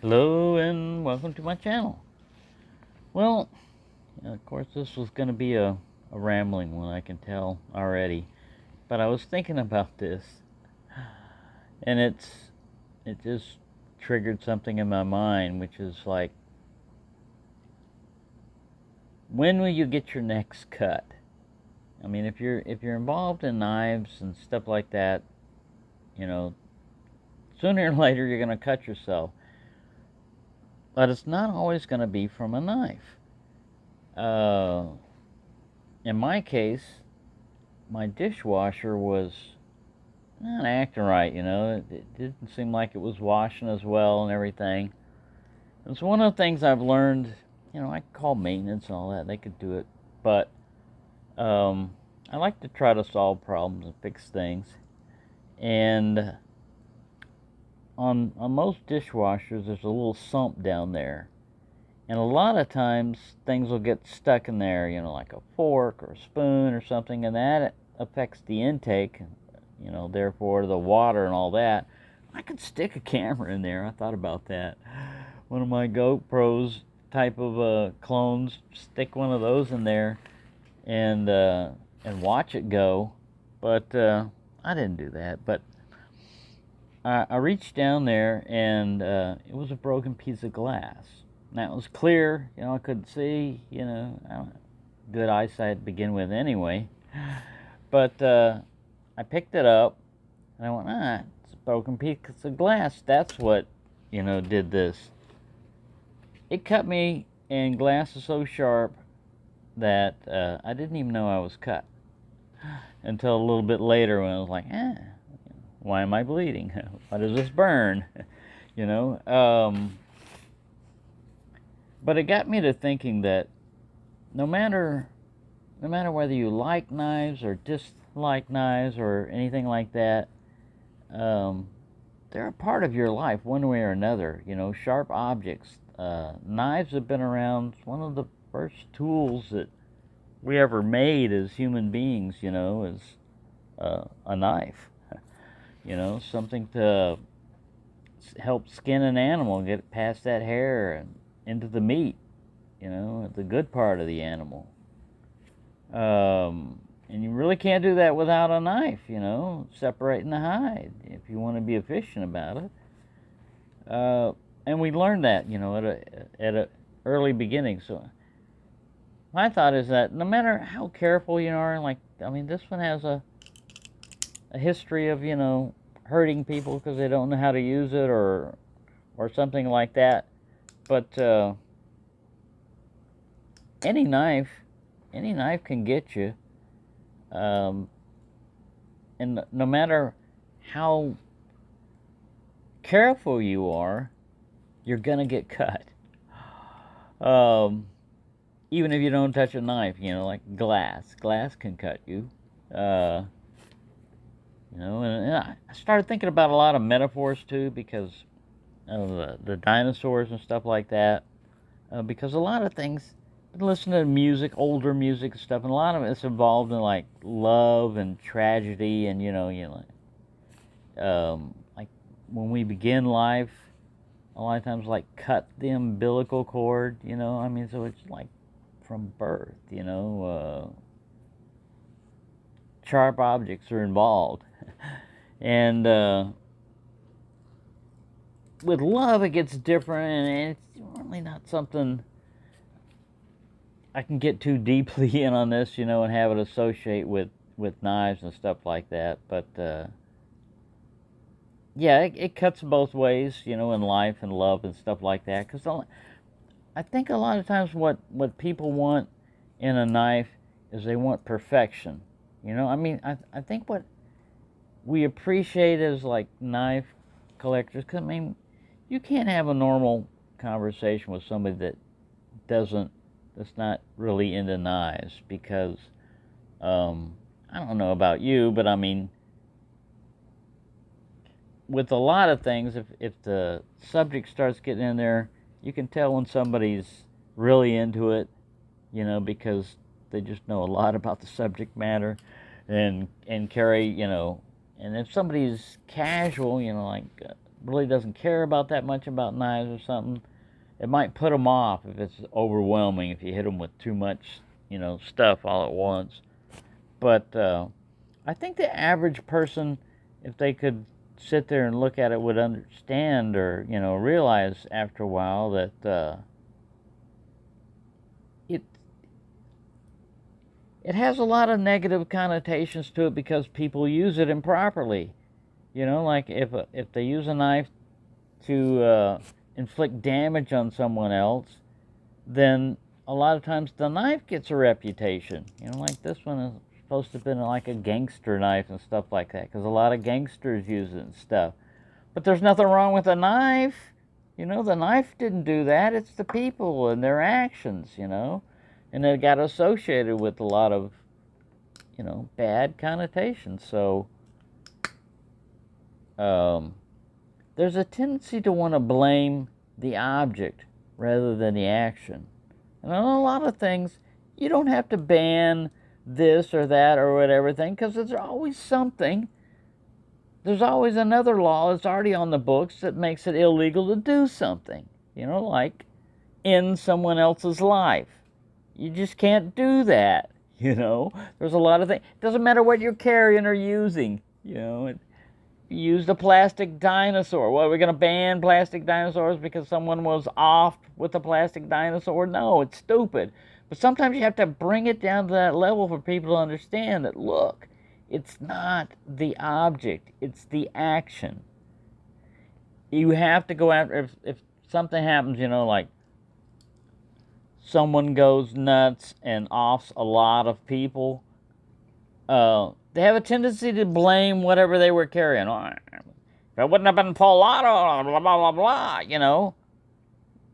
Hello and welcome to my channel. Well, of course this was going to be a rambling one, I can tell already. But I was thinking about this, and it just triggered something in my mind, which is like, when will you get your next cut? I mean, if you're involved in knives and stuff like that, you know, sooner or later you're going to cut yourself. But it's not always going to be from a knife. In my case, my dishwasher was not acting right, It didn't seem like it was washing as well and everything. It's one of the things I've learned, I call maintenance and all that. They could do it. But I like to try to solve problems and fix things. And on most dishwashers, there's a little sump down there. And a lot of times, things will get stuck in there, like a fork or a spoon or something, and that affects the intake, therefore the water and all that. I could stick a camera in there. I thought about that. One of my GoPros type of clones, stick one of those in there and watch it go. But I didn't do that. But I reached down there, and it was a broken piece of glass. Now, it was clear, I couldn't see, good eyesight to begin with anyway. But I picked it up, and I went, it's a broken piece of glass. That's what, did this. It cut me, and glass is so sharp that I didn't even know I was cut until a little bit later when I was like, why am I bleeding? Why does this burn? But it got me to thinking that no matter whether you like knives or dislike knives or anything like that, they're a part of your life one way or another. Sharp objects. Knives have been around. It's one of the first tools that we ever made as human beings, is a knife. Something to help skin an animal, get it past that hair and into the meat, the good part of the animal. And you really can't do that without a knife, separating the hide if you want to be efficient about it. And we learned that, at a early beginning. So my thought is that no matter how careful you are, this one has a history of, hurting people because they don't know how to use it or something like that. But any knife can get you. And no matter how careful you are, you're gonna get cut. Even if you don't touch a knife, like glass. Glass can cut you. And I started thinking about a lot of metaphors too, because of the dinosaurs and stuff like that. Because a lot of things, listen to music, older music and stuff, and a lot of it's involved in like love and tragedy, and like when we begin life, a lot of times like cut the umbilical cord, so it's like from birth, sharp objects are involved. And with love, it gets different, and it's really not something I can get too deeply in on this, and have it associate with knives and stuff like that. But yeah, it cuts both ways, in life and love and stuff like that. Because I think a lot of times what people want in a knife is they want perfection. I think what we appreciate as like knife collectors, because you can't have a normal conversation with somebody that's not really into knives, because I don't know about you, but with a lot of things, if the subject starts getting in there, you can tell when somebody's really into it, because they just know a lot about the subject matter, and carry, and if somebody's casual, like really doesn't care about that much about knives or something, it might put them off if it's overwhelming, if you hit them with too much, stuff all at once. But I think the average person, if they could sit there and look at it, would understand or, realize after a while that it it has a lot of negative connotations to it because people use it improperly. Like if they use a knife to inflict damage on someone else, then a lot of times the knife gets a reputation. Like this one is supposed to have been like a gangster knife and stuff like that, because a lot of gangsters use it and stuff. But there's nothing wrong with the knife. The knife didn't do that. It's the people and their actions, and it got associated with a lot of, bad connotations. So there's a tendency to want to blame the object rather than the action. And on a lot of things, you don't have to ban this or that or whatever thing, because there's always something. There's always another law that's already on the books that makes it illegal to do something. Like end someone else's life. You just can't do that. There's a lot of things. It doesn't matter what you're carrying or using. You used a plastic dinosaur. What, are we going to ban plastic dinosaurs because someone was off with a plastic dinosaur? No, it's stupid. But sometimes you have to bring it down to that level for people to understand that, look, it's not the object, it's the action. You have to go after, if something happens, like someone goes nuts and offs a lot of people, they have a tendency to blame whatever they were carrying. If it wouldn't have been Paul Otto, blah, blah, blah, blah,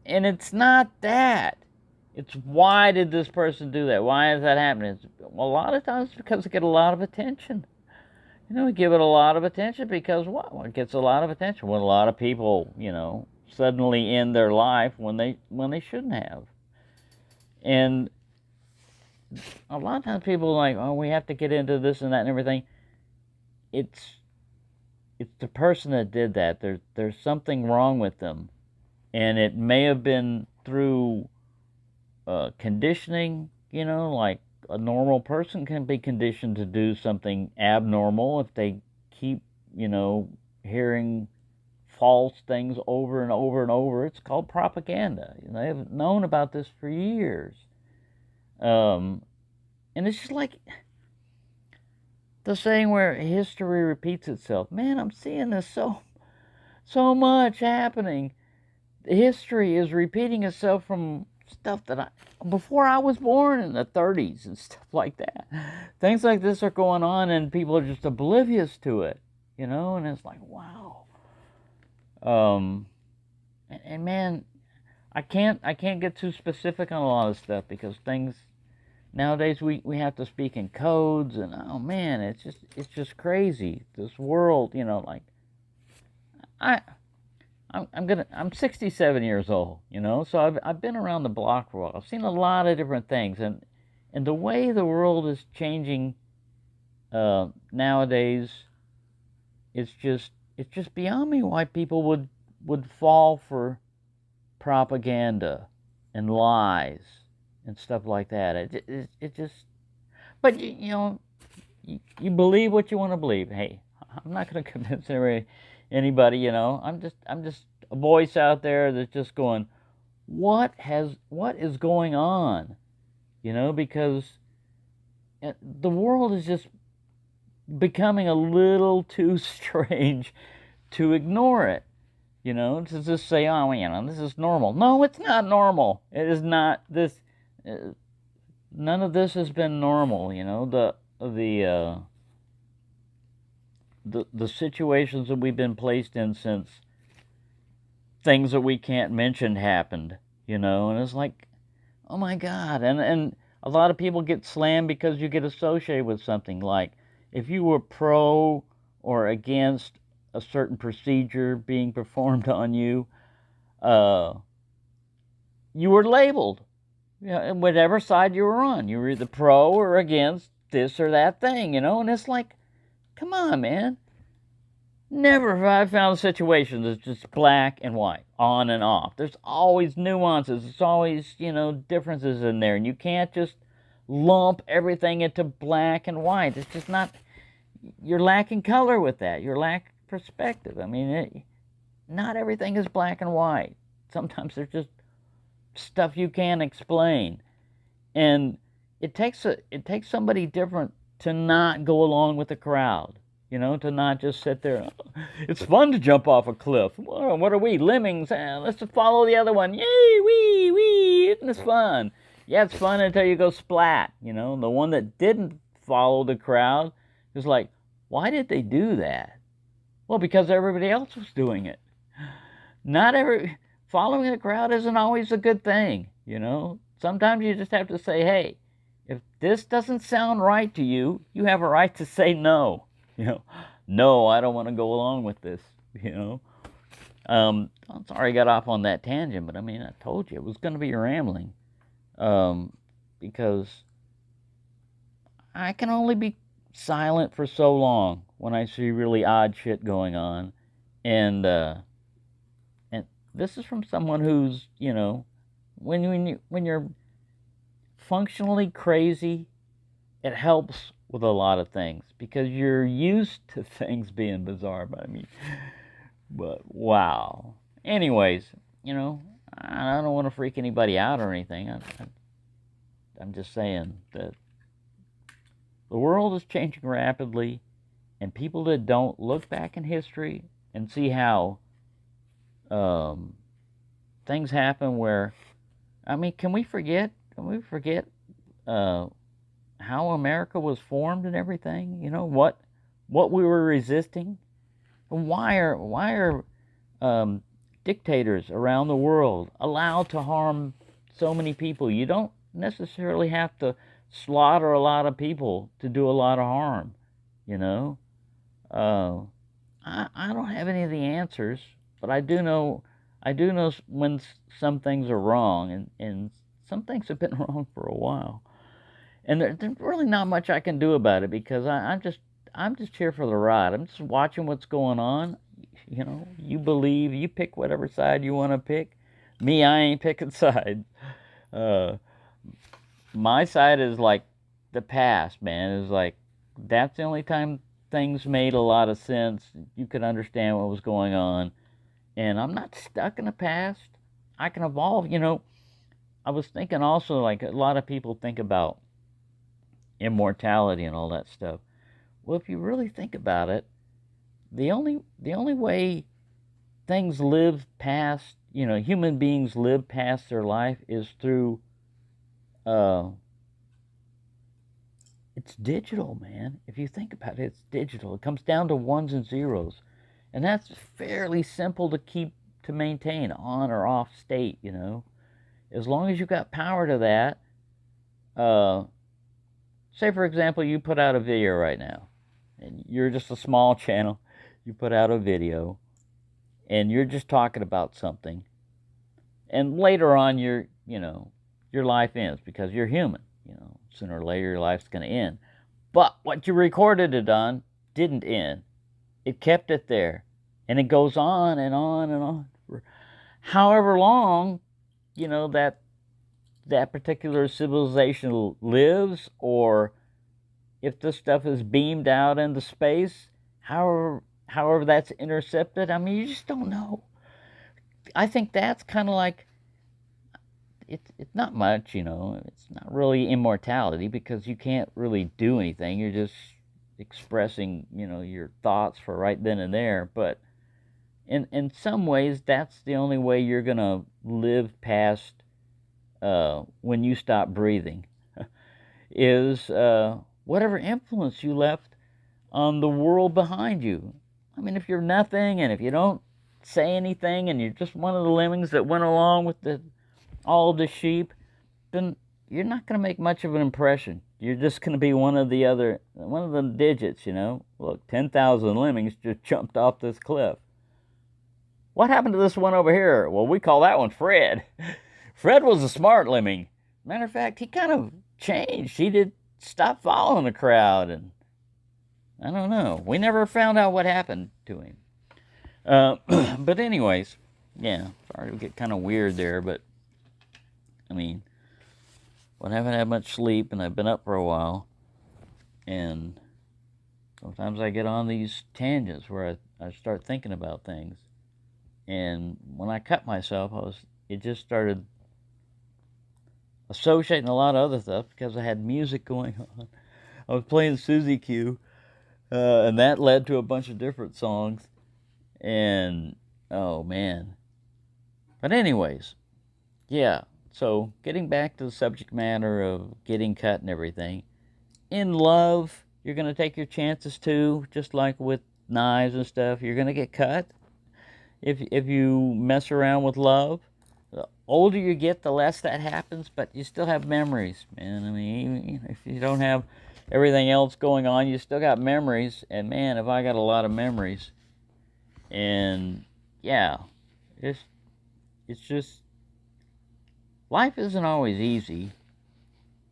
And it's not that. It's why did this person do that? Why is that happening? A lot of times it's because it gets a lot of attention. We give it a lot of attention because what? Well, it gets a lot of attention when a lot of people, suddenly end their life when they shouldn't have. And a lot of times people are like, oh, we have to get into this and that and everything. It's the person that did that. There's something wrong with them. And it may have been through conditioning, like a normal person can be conditioned to do something abnormal if they keep, hearing false things over and over and over. It's called propaganda. They've known about this for years. And it's just like the saying where history repeats itself. Man, I'm seeing this so much happening. History is repeating itself from stuff that before I was born in the 30s and stuff like that. Things like this are going on and people are just oblivious to it, and it's like, wow. And man, I can't get too specific on a lot of stuff because things nowadays we have to speak in codes, and oh man, it's just crazy. This world, like I'm 67 years old, so I've been around the block for a while. I've seen a lot of different things, and the way the world is changing nowadays, it's just beyond me why people would fall for propaganda and lies and stuff like that. It just, but you believe what you want to believe. Hey, I'm not going to convince anybody. I'm just a voice out there that's just going, what is going on? Because the world is just becoming a little too strange to ignore it. To just say, oh, this is normal. No, it's not normal. It is not this. None of this has been normal. The situations that we've been placed in since things that we can't mention happened, and it's like, oh my God. And a lot of people get slammed because you get associated with something. Like if you were pro or against a certain procedure being performed on you, you were labeled, whatever side you were on. You were either pro or against this or that thing, and it's like, come on, man. Never have I found a situation that's just black and white, on and off. There's always nuances. There's always, differences in there. And you can't just lump everything into black and white. It's just not, you're lacking color with that. You're lacking perspective. I mean, not everything is black and white. Sometimes there's just stuff you can't explain. And it takes somebody different to not go along with the crowd. To not just sit there. It's fun to jump off a cliff. What are we, lemmings? Let's just follow the other one. Yay, wee, wee. Isn't this fun? Yeah, it's fun until you go splat. The one that didn't follow the crowd is like, why did they do that? Well, because everybody else was doing it. Following the crowd isn't always a good thing. Sometimes you just have to say, hey, if this doesn't sound right to you, you have a right to say no. No, I don't want to go along with this, I'm sorry I got off on that tangent, but I mean, I told you it was going to be rambling, because I can only be silent for so long when I see really odd shit going on, and this is from someone who's, when you're functionally crazy, it helps with a lot of things because you're used to things being bizarre. But wow. Anyways, I don't want to freak anybody out or anything. I'm just saying that the world is changing rapidly, and people that don't look back in history and see how things happen where, can we forget how America was formed and everything? What we were resisting? Why are dictators around the world allowed to harm so many people? You don't necessarily have to slaughter a lot of people to do a lot of harm. I don't have any of the answers, but I do know when some things are wrong, and some things have been wrong for a while. And there's really not much I can do about it because I'm just here for the ride. I'm just watching what's going on. You pick whatever side you want to pick. Me, I ain't picking sides. My side is like the past, man. Is like that's the only time things made a lot of sense. You could understand what was going on, and I'm not stuck in the past. I can evolve. I was thinking also, like a lot of people think about immortality and all that stuff. Well, if you really think about it, the only way things live past, human beings live past their life is through it's digital, man. If you think about it, it's digital. It comes down to ones and zeros, and that's fairly simple to maintain on or off state. As long as you've got power to that. Say, for example, you put out a video right now, and you're just a small channel. You put out a video, and you're just talking about something. And later on, your life ends because you're human. Sooner or later, your life's going to end. But what you recorded it on didn't end. It kept it there, and it goes on and on and on for however long, that particular civilization lives, or if this stuff is beamed out into space, however that's intercepted. You just don't know. I think that's kind of like it's not much, it's not really immortality because you can't really do anything. You're just expressing, your thoughts for right then and there. But in some ways, that's the only way you're gonna live past when you stop breathing, is whatever influence you left on the world behind you. If you're nothing, and if you don't say anything, and you're just one of the lemmings that went along with all the sheep, then you're not going to make much of an impression. You're just going to be one of the digits, Look, 10,000 lemmings just jumped off this cliff. What happened to this one over here? Well, we call that one Fred. Fred was a smart lemming. Matter of fact, he kind of changed. He did stop following the crowd, and I don't know. We never found out what happened to him. But anyways, yeah, sorry to get kind of weird there, but I mean, well, I haven't had much sleep and I've been up for a while, and sometimes I get on these tangents where I start thinking about things. And when I cut myself, it just started associating a lot of other stuff because I had music going on. I was playing Suzy Q, and that led to a bunch of different songs. And oh man. But anyways, yeah. So getting back to the subject matter of getting cut and everything, in love, you're gonna take your chances too, just like with knives and stuff. You're gonna get cut if you mess around with love. The older you get, the less that happens, but you still have memories, man. I mean, even if you don't have everything else going on, you still got memories. And man, have I got a lot of memories. And yeah, it's just life isn't always easy,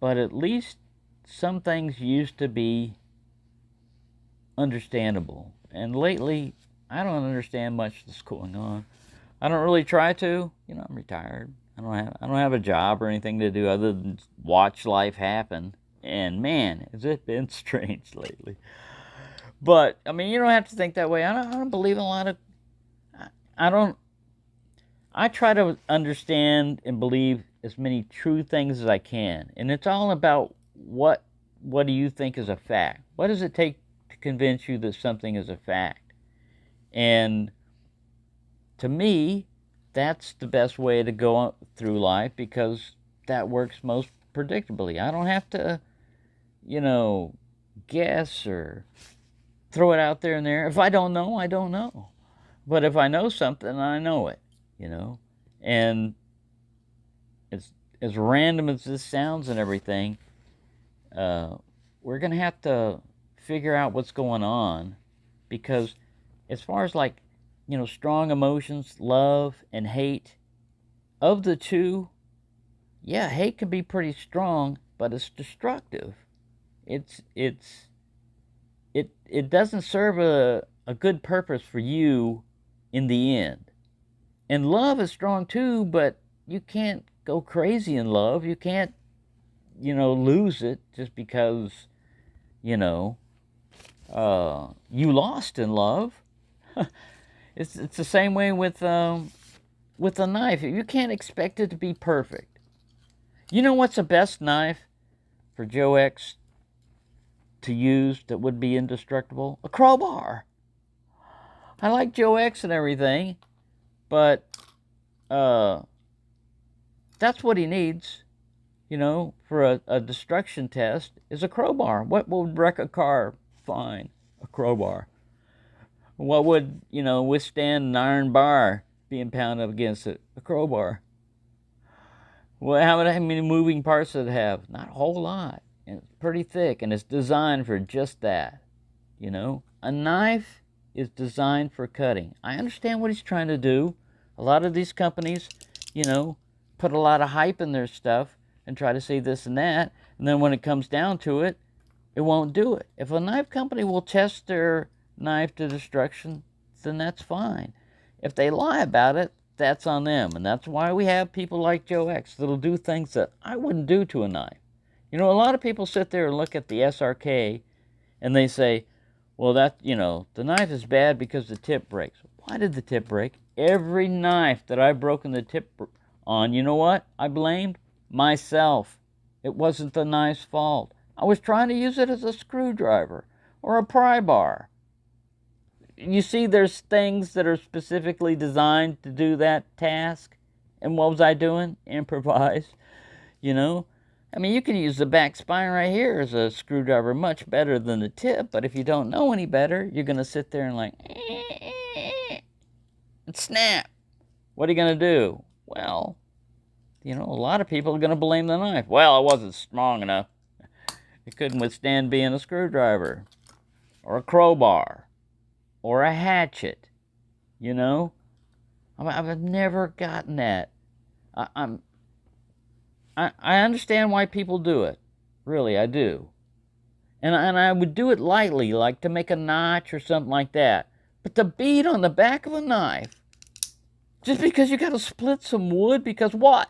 but at least some things used to be understandable. And lately, I don't understand much that's going on. I don't really try to. You know, I'm retired. I don't have a job or anything to do other than watch life happen. And man, has it been strange lately. But I mean, you don't have to think that way. I don't believe in a lot of. I don't. I try to understand and believe as many true things as I can, and it's all about what do you think is a fact? What does it take to convince you that something is a fact? And to me, that's the best way to go through life because that works most predictably. I don't have to, you know, guess or throw it out there and there. If I don't know, I don't know. But if I know something, I know it, you know. And it's as random as this sounds and everything, we're going to have to figure out what's going on because as far as like, you know, strong emotions, love and hate, of the two, yeah, hate can be pretty strong, but it's destructive. It's it doesn't serve a good purpose for you in the end. And love is strong too, but you can't go crazy in love. You can't, you know, lose it just because, you know, you lost in love. It's the same way with a knife. You can't expect it to be perfect. You know what's the best knife for Joe X to use that would be indestructible? A crowbar. I like Joe X and everything, but that's what he needs, you know, for a destruction test is a crowbar. What would wreck a car? Fine, a crowbar. What would, you know, withstand an iron bar being pounded up against it? A crowbar. Well, how many moving parts does it have? Not a whole lot. And it's pretty thick, and it's designed for just that. You know, a knife is designed for cutting. I understand what he's trying to do. A lot of these companies, you know, put a lot of hype in their stuff and try to say this and that, and then when it comes down to it, it won't do it. If a knife company will test their knife to destruction, then that's fine. If they lie about it, that's on them. And that's why we have people like Joe X that'll do things that I wouldn't do to a knife. You know, a lot of people sit there and look at the SRK and they say, well, that, you know, the knife is bad because the tip breaks. Why did the tip break? Every knife that I've broken the tip on, you know what? I blamed myself. It wasn't the knife's fault. I was trying to use it as a screwdriver or a pry bar. You see, there's things that are specifically designed to do that task. And what was I doing? Improvise. You know? I mean, you can use the back spine right here as a screwdriver much better than the tip. But if you don't know any better, you're going to sit there and like, and snap. What are you going to do? Well, you know, a lot of people are going to blame the knife. Well, it wasn't strong enough. It couldn't withstand being a screwdriver or a crowbar or a hatchet, you know? I've never gotten that. I understand why people do it. Really, I do. And I would do it lightly, like to make a notch or something like that. But to beat on the back of a knife, just because you got to split some wood, because what?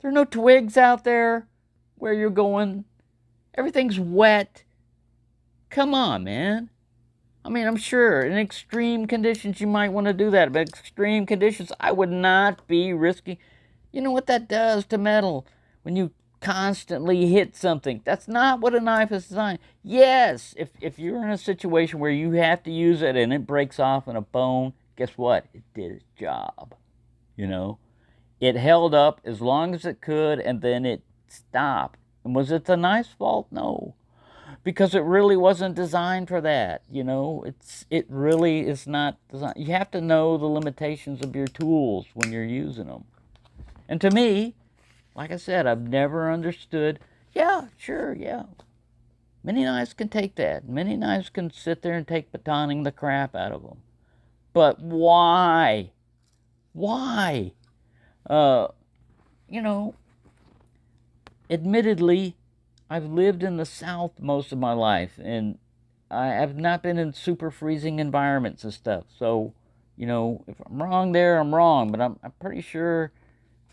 There are no twigs out there where you're going. Everything's wet. Come on, man. I mean, I'm sure in extreme conditions you might want to do that, but extreme conditions, I would not be risking. You know what that does to metal when you constantly hit something? That's not what a knife is designed. Yes, if you're in a situation where you have to use it and it breaks off in a bone, guess what? It did its job. You know, it held up as long as it could, and then it stopped. And was it the knife's fault? No, because it really wasn't designed for that. You know, it really is not designed. You have to know the limitations of your tools when you're using them. And to me, like I said, I've never understood. Yeah, sure, yeah. Many knives can take that. Many knives can sit there and take batoning the crap out of them. But why? Why? You know, admittedly, I've lived in the South most of my life, and I have not been in super freezing environments and stuff. So, you know, if I'm wrong there, I'm wrong. But I'm pretty sure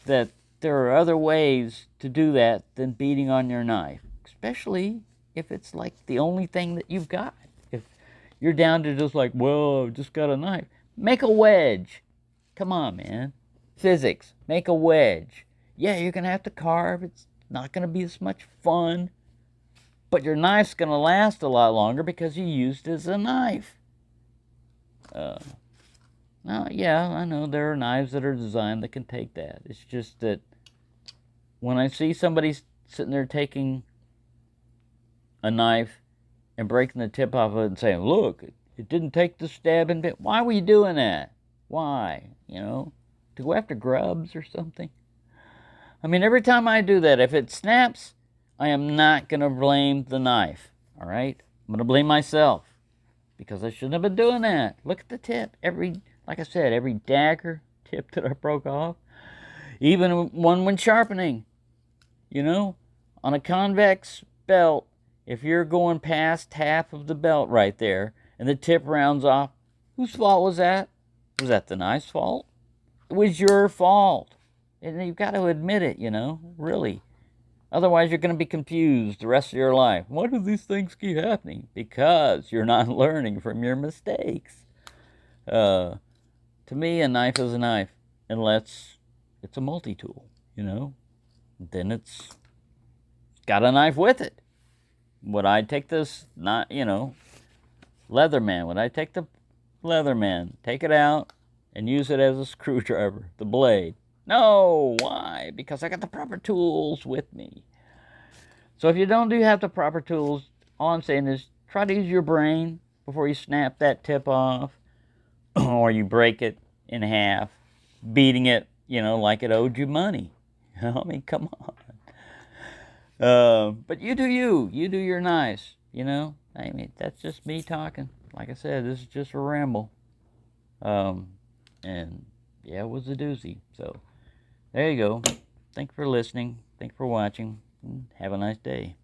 that there are other ways to do that than beating on your knife, especially if it's like the only thing that you've got. If you're down to just like, well, I've just got a knife, make a wedge. Come on, man. Physics, make a wedge. Yeah, you're going to have to carve. It's not going to be as much fun, but your knife's going to last a lot longer because you used it as a knife. Now, yeah, I know there are knives that are designed that can take that. It's just that when I see somebody sitting there taking a knife and breaking the tip off of it and saying, look, it didn't take the stabbing bit. Why were you doing that? Why? You know, to go after grubs or something? I mean, every time I do that, if it snaps, I am not going to blame the knife, all right? I'm going to blame myself because I shouldn't have been doing that. Look at the tip. Like I said, every dagger tip that I broke off, even one when sharpening, you know, on a convex belt, if you're going past half of the belt right there and the tip rounds off, whose fault was that? Was that the knife's fault? It was your fault. And you've got to admit it, you know, really. Otherwise, you're going to be confused the rest of your life. Why do these things keep happening? Because you're not learning from your mistakes. To me, a knife is a knife, unless it's a multi-tool, you know. Then it's got a knife with it. Would I take this, not, you know, Leatherman? Would I take the Leatherman, take it out, and use it as a screwdriver, the blade? No, why? Because I got the proper tools with me. So if you don't have the proper tools, all I'm saying is try to use your brain before you snap that tip off or you break it in half, beating it, you know, like it owed you money. I mean, come on. But you do you. You do your nice, you know. I mean, that's just me talking. Like I said, this is just a ramble. And yeah, it was a doozy. So there you go. Thanks for listening. Thanks for watching. And have a nice day.